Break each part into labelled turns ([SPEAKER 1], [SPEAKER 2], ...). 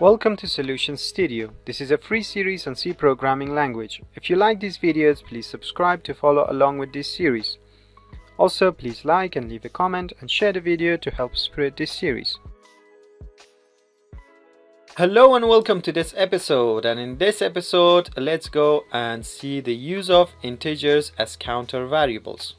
[SPEAKER 1] Welcome to Solutions Studio. This is a free series on C programming language. If you like these videos, please subscribe to follow along with this series. Also, please like and leave a comment and share the video to help spread this series. Hello and welcome to this episode, and in this episode let's go and see the use of integers as counter variables.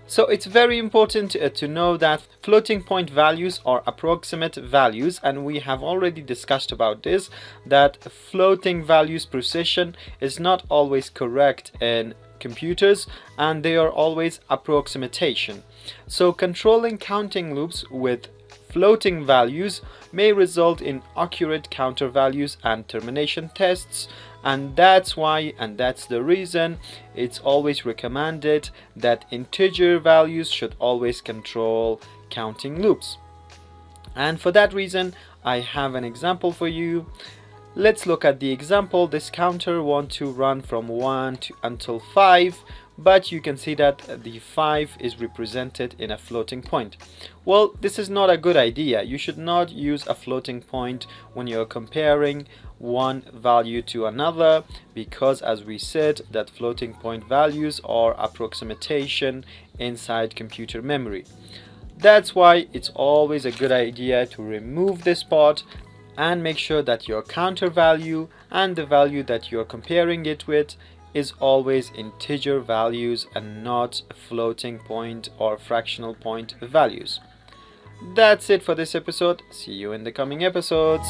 [SPEAKER 1] So it's very important to know that floating point values are approximate values, and we have already discussed about this, that floating values precision is not always correct in computers and they are always approximation. So controlling counting loops with floating values may result in accurate counter values and termination tests, and that's why, and that's the reason, it's always recommended that integer values should always control counting loops. And for that reason, I have an example for you. Let's look at the example. This counter wants to run from 1 until 5, but you can see that the 5 is represented in a floating point. Well, this is not a good idea. You should not use a floating point when you're comparing one value to another, because as we said, that floating point values are approximation inside computer memory. That's why it's always a good idea to remove this part and make sure that your counter value and the value that you're comparing it with is always integer values and not floating point or fractional point values. That's it for this episode. See you in the coming episodes.